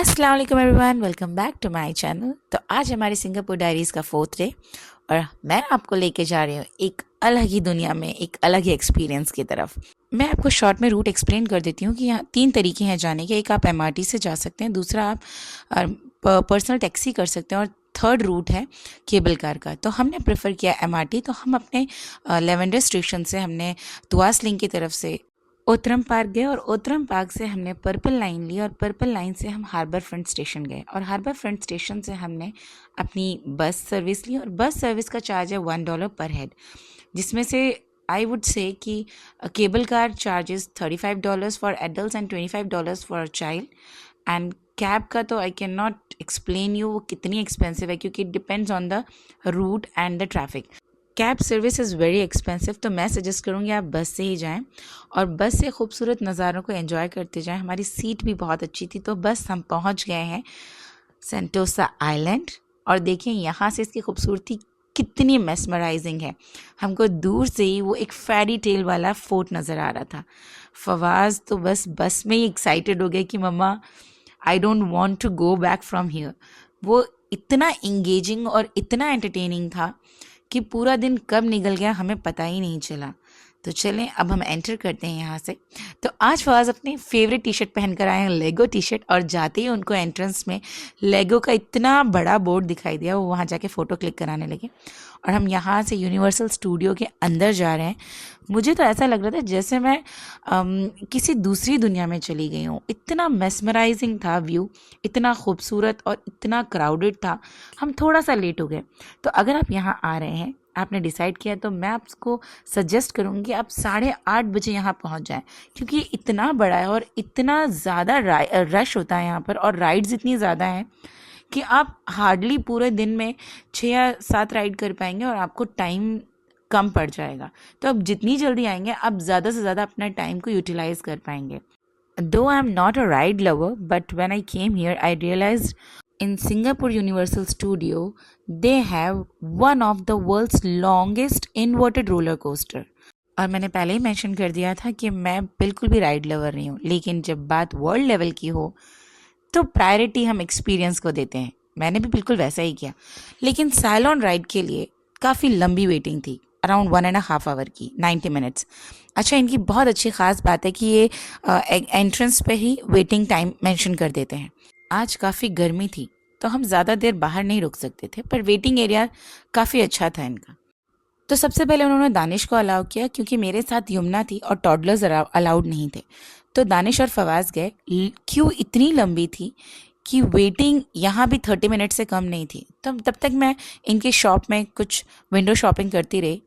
अस्सलाम वालेकुम everyone, welcome back to my channel. तो आज हमारी सिंगापुर डायरीज़ का 4th डे और मैं आपको लेके जा रही हूँ एक अलग ही दुनिया में, एक अलग ही एक्सपीरियंस की तरफ। मैं आपको शॉर्ट में रूट एक्सप्लेन कर देती हूँ कि यहाँ 3 तरीके हैं जाने के। एक आप एमआरटी से जा सकते हैं, दूसरा आप पर्सनल टैक्सी कर सकते हैं और थर्ड रूट है केबल कार का। तो हमने प्रेफर किया एमआरटी। तो हम अपने लेवेंडर स्टेशन से हमने तुआस लिंक की तरफ से ओतरम पार्क गए और ओतरम पार्क से हमने पर्पल लाइन ली और पर्पल लाइन से हम हार्बर फ्रंट स्टेशन गए और हार्बर फ्रंट स्टेशन से हमने अपनी बस सर्विस ली और बस सर्विस का चार्ज है $1 पर हेड, जिसमें से आई वुड से कि cable car charges $35 for adult and $25 for child. And cab का तो I can not explain you वो कितनी एक्सपेंसिव है, क्योंकि it depends on the route and the traffic. Cab service is very expensive, तो मैं suggest करूँगी आप बस से ही जाएं और बस से खूबसूरत नज़ारों को एंजॉय करते जाएं। हमारी सीट भी बहुत अच्छी थी। तो बस हम पहुंच गए हैं सेंटोसा आइलैंड और देखें यहाँ से इसकी खूबसूरती कितनी मेस्मराइजिंग है। हमको दूर से ही वो एक फेरी टेल वाला फोर्ट नज़र आ रहा था। फवाज तो बस में ही एक्साइटेड हो गया कि मम्मा I don't want to go back from here. वो इतना इंगेजिंग और इतना एंटरटेनिंग था कि पूरा दिन कब निकल गया हमें पता ही नहीं चला। तो चलें अब हम एंटर करते हैं यहाँ से। तो आज फवाज अपनी फेवरेट टी शर्ट पहन कर आए हैं, लेगो टी शर्ट, और जाते ही उनको एंट्रेंस में लेगो का इतना बड़ा बोर्ड दिखाई दिया, वो वहाँ जाके फ़ोटो क्लिक कराने लगे। और हम यहाँ से यूनिवर्सल स्टूडियो के अंदर जा रहे हैं। मुझे तो ऐसा लग रहा था जैसे मैं किसी दूसरी दुनिया में चली गई हूँ। इतना मेस्मराइजिंग था व्यू, इतना खूबसूरत और इतना क्राउडेड था। हम थोड़ा सा लेट हो गए। तो अगर आप यहाँ आ रहे हैं, आपने डिसाइड किया, तो मैं आपको सजेस्ट करूँगी आप 8:30 बजे यहाँ पहुँच जाएं, क्योंकि इतना बड़ा है और इतना ज़्यादा रश होता है यहाँ पर और राइड्स इतनी ज़्यादा हैं कि आप हार्डली पूरे दिन में 6 या 7 राइड कर पाएंगे और आपको टाइम कम पड़ जाएगा। तो आप जितनी जल्दी आएंगे आप ज़्यादा से ज़्यादा अपना टाइम को यूटिलाइज कर पाएंगे। Though I am not a ride lover, but when I came here, I realized in Singapore Universal Studio, they have one of the world's longest inverted roller coaster. और मैंने पहले ही मेंशन कर दिया था कि मैं बिल्कुल भी राइड लवर नहीं हूँ, लेकिन जब बात वर्ल्ड लेवल की हो तो प्रायोरिटी हम एक्सपीरियंस को देते हैं। मैंने भी बिल्कुल वैसा ही किया, लेकिन साइलोन राइड के लिए काफ़ी लंबी वेटिंग थी, अराउंड 1.5 आवर की, 90 मिनट्स। अच्छा, इनकी बहुत अच्छी ख़ास बात है कि ये एंट्रेंस पे ही वेटिंग टाइम मेंशन कर देते हैं। आज काफ़ी गर्मी थी तो हम ज़्यादा देर बाहर नहीं रुक सकते थे, पर वेटिंग एरिया काफ़ी अच्छा था इनका। तो सबसे पहले उन्होंने दानिश को अलाउ किया, क्योंकि मेरे साथ यमुना थी और टॉडलर्स अलाउड नहीं थे। तो दानिश और फवाज गए। क्यू इतनी लंबी थी कि वेटिंग यहाँ भी 30 मिनट से कम नहीं थी। तो तब तक मैं इनके शॉप में कुछ विंडो शॉपिंग करती रही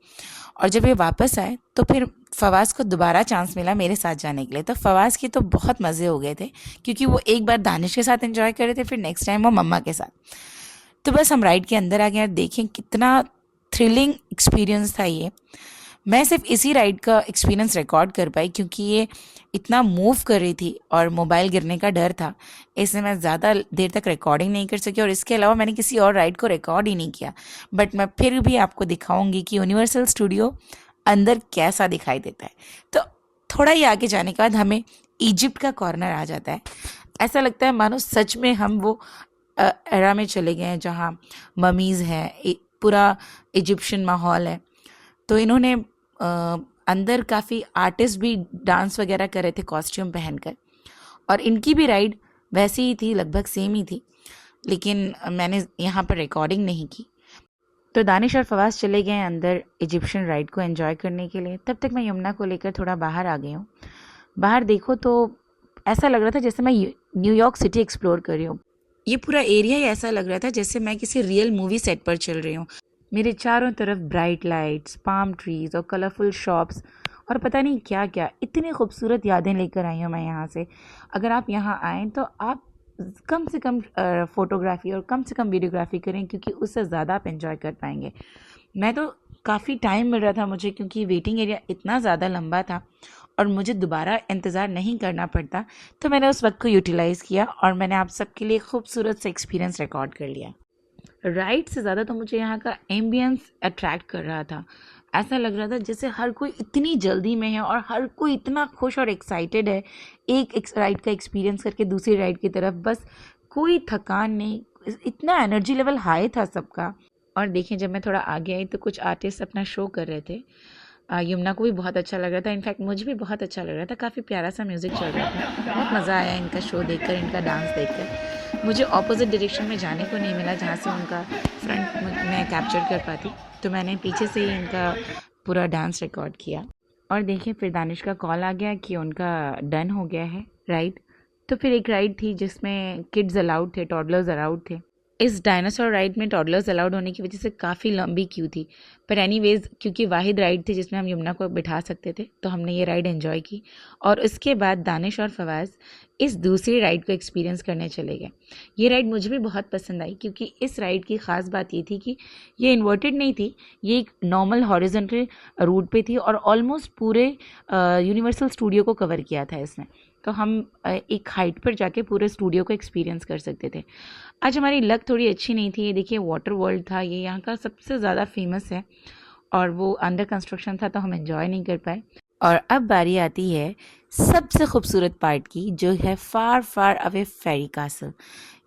और जब ये वापस आए तो फिर फवाज को दोबारा चांस मिला मेरे साथ जाने के लिए। तो फवाज की तो बहुत मज़े हो गए थे, क्योंकि वो एक बार दानिश के साथ एंजॉय कर रहे थे, फिर नेक्स्ट टाइम वो मम्मा के साथ। तो बस हम राइड के अंदर आ गए। देखें कितना थ्रिलिंग एक्सपीरियंस था ये। मैं सिर्फ इसी राइड का एक्सपीरियंस रिकॉर्ड कर पाई, क्योंकि ये इतना मूव कर रही थी और मोबाइल गिरने का डर था, इसलिए मैं ज़्यादा देर तक रिकॉर्डिंग नहीं कर सकी और इसके अलावा मैंने किसी और राइड को रिकॉर्ड ही नहीं किया। बट मैं फिर भी आपको दिखाऊंगी कि यूनिवर्सल स्टूडियो अंदर कैसा दिखाई देता है। तो थोड़ा ही आगे जाने के बाद हमें इजिप्ट का कॉर्नर आ जाता है। ऐसा लगता है मानो सच में हम वो एरा में चले गए हैं जहाँ ममीज़ हैं, पूरा इजिप्शियन माहौल है। तो इन्होंने अंदर काफ़ी आर्टिस्ट भी डांस वगैरह कर रहे थे कॉस्ट्यूम पहनकर, और इनकी भी राइड वैसी ही थी, लगभग सेम ही थी, लेकिन मैंने यहाँ पर रिकॉर्डिंग नहीं की। तो दानिश और फवाज चले गए अंदर इजिप्शियन राइड को एंजॉय करने के लिए। तब तक मैं यमुना को लेकर थोड़ा बाहर आ गई हूँ। बाहर देखो तो ऐसा लग रहा था जैसे मैं न्यूयॉर्क सिटी एक्सप्लोर कर रही हूँ। ये पूरा एरिया ही ऐसा लग रहा था जैसे मैं किसी रियल मूवी सेट पर चल रही हूँ। मेरे चारों तरफ ब्राइट लाइट्स, पाम ट्रीज और कलरफुल शॉप्स और पता नहीं क्या क्या, इतनी खूबसूरत यादें लेकर आई हूँ मैं यहाँ से। अगर आप यहाँ आएँ तो आप कम से कम फ़ोटोग्राफी और कम से कम वीडियोग्राफी करें, क्योंकि उससे ज़्यादा आप एंजॉय कर पाएंगे। मैं तो काफ़ी टाइम मिल रहा था मुझे, क्योंकि वेटिंग एरिया इतना ज़्यादा लंबा था और मुझे दोबारा इंतज़ार नहीं करना पड़ता, तो मैंने उस वक्त को यूटिलाइज़ किया और मैंने आप सबके लिए खूबसूरत सा एक्सपीरियंस रिकॉर्ड कर लिया। राइड से ज़्यादा तो मुझे यहाँ का एम्बियंस अट्रैक्ट कर रहा था। ऐसा लग रहा था जैसे हर कोई इतनी जल्दी में है और हर कोई इतना खुश और एक्साइटेड है एक राइड का एक्सपीरियंस करके दूसरी राइड की तरफ। बस कोई थकान नहीं, इतना एनर्जी लेवल हाई था सबका। और देखें जब मैं थोड़ा आगे आई तो कुछ आर्टिस्ट अपना शो कर रहे थे। यमुना को भी बहुत अच्छा लग रहा था, इनफैक्ट मुझे भी बहुत अच्छा लग रहा था, काफ़ी प्यारा सा म्यूज़िक चल रहा था। बहुत मज़ा आया इनका शो देखकर, इनका डांस देखकर। मुझे ऑपोजिट डायरेक्शन में जाने को नहीं मिला जहाँ से उनका फ्रंट मैं कैप्चर कर पाती, तो मैंने पीछे से ही इनका पूरा डांस रिकॉर्ड किया। और देखिए फिर दानिश का कॉल आ गया कि उनका डन हो गया है राइड। तो फिर एक राइड थी जिसमें किड्स अलाउड थे, टॉडलर्स अलाउड थे। इस डायनासोर राइड में टॉडलर्स अलाउड होने की वजह से काफ़ी लंबी क्यू थी, पर एनीवेज क्योंकि वाहिद राइड थी जिसमें हम यमुना को बिठा सकते थे, तो हमने ये राइड एंजॉय की। और उसके बाद दानिश और फवाज इस दूसरी राइड को एक्सपीरियंस करने चले गए। ये राइड मुझे भी बहुत पसंद आई क्योंकि इस राइड की ख़ास बात ये थी कि ये इन्वर्टेड नहीं थी, ये एक नॉर्मल हॉरिजॉन्टल रूट पे थी और ऑलमोस्ट पूरे यूनिवर्सल स्टूडियो को कवर किया था इसने। तो हम एक हाइट पर जाके पूरे स्टूडियो को एक्सपीरियंस कर सकते थे। आज हमारी लक थोड़ी अच्छी नहीं थी। ये देखिए वाटर वर्ल्ड था, ये यहाँ का सबसे ज़्यादा फेमस है और वो अंडर कंस्ट्रक्शन था तो हम एंजॉय नहीं कर पाए। और अब बारी आती है सबसे खूबसूरत पार्ट की, जो है फार फार अवे फेरी कासल।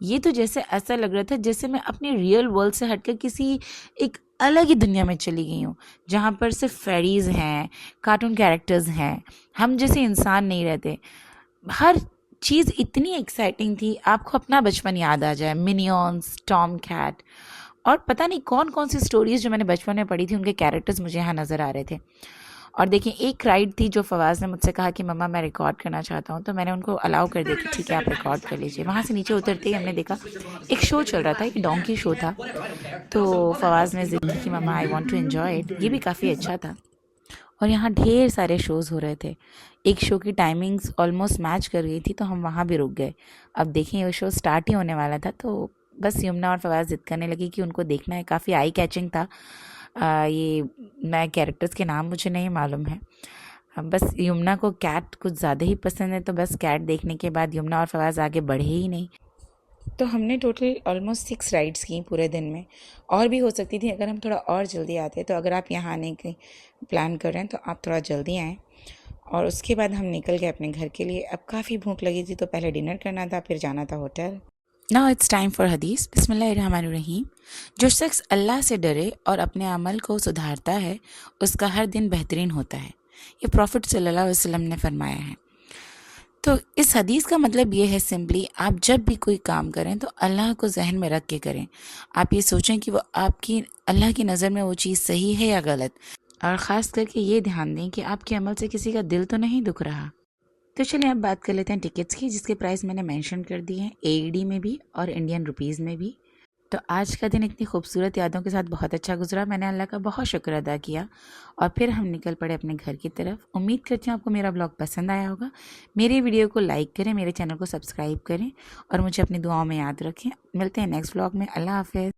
ये तो जैसे ऐसा लग रहा था जैसे मैं अपने रियल वर्ल्ड से हटकर किसी एक अलग ही दुनिया में चली गई हूँ, जहाँ पर सिर्फ फेरीज हैं, कार्टून कैरेक्टर्स हैं, हम जैसे इंसान नहीं रहते। हर चीज़ इतनी एक्साइटिंग थी, आपको अपना बचपन याद आ जाए, मिनियॉन्स, टॉम कैट और पता नहीं कौन कौन सी स्टोरीज़ जो मैंने बचपन में पढ़ी थी उनके कैरेक्टर्स मुझे यहाँ नज़र आ रहे थे। और देखिए एक राइड थी जो फवाज ने मुझसे कहा कि मम्मा मैं रिकॉर्ड करना चाहता हूँ, तो मैंने उनको अलाउ कर दिया कि ठीक है आप रिकॉर्ड कर लीजिए। वहाँ से नीचे उतरते ही हमने देखा एक शो चल रहा था, एक डोंकी शो था, तो फवाज ने जिद की कि मम्मा I want to enjoy it. ये भी काफ़ी अच्छा था और यहाँ ढेर सारे शोज़ हो रहे थे। एक शो की टाइमिंग्स ऑलमोस्ट मैच कर गई थी तो हम वहाँ भी रुक गए। अब देखें वो शो स्टार्ट ही होने वाला था तो बस यमुना और फवाज जिद करने लगी कि उनको देखना है। काफ़ी आई कैचिंग था। ये नए कैरेक्टर्स के नाम मुझे नहीं मालूम है। बस यमुना को कैट कुछ ज़्यादा ही पसंद है, तो बस कैट देखने के बाद यमुना और फवाज आगे बढ़े ही नहीं। तो हमने टोटल ऑलमोस्ट 6 राइड्स की पूरे दिन में, और भी हो सकती थी अगर हम थोड़ा और जल्दी आते। तो अगर आप यहाँ आने की प्लान कर रहे हैं तो आप थोड़ा जल्दी आएँ। और उसके बाद हम निकल गए अपने घर के लिए। अब काफ़ी भूख लगी थी तो पहले डिनर करना था, फिर जाना था hotel. Now it's time for हदीस। बिस्मिल्लाहिर्रहमानिर्रहीम। जो शख्स अल्लाह से डरे और अपने अमल को सुधारता है उसका हर दिन बेहतरीन होता है। ये प्रॉफिट सल्लल्लाहु अलैहि वसल्लम ने फरमाया है। तो इस हदीस का मतलब ये है सिंपली, आप जब भी कोई काम करें तो अल्लाह को जहन में रख के करें। आप ये सोचें कि वो आपकी अल्लाह की नज़र में वो चीज़ सही है या गलत, और ख़ास करके ये ध्यान दें कि आपके अमल से किसी का दिल तो नहीं दुख रहा। तो चलिए अब बात कर लेते हैं टिकट्स की, जिसके प्राइस मैंने मेंशन कर दिए हैं AED में भी और इंडियन रुपीज़ में भी। तो आज का दिन इतनी खूबसूरत यादों के साथ बहुत अच्छा गुजरा। मैंने अल्लाह का बहुत शुक्र अदा किया और फिर हम निकल पड़े अपने घर की तरफ। उम्मीद करती हूँ आपको मेरा ब्लॉग पसंद आया होगा। मेरे वीडियो को लाइक करें, मेरे चैनल को सब्सक्राइब करें और मुझे अपनी दुआओं में याद रखें। मिलते हैं नेक्स्ट ब्लॉग में। अल्लाह हाफ़िज़।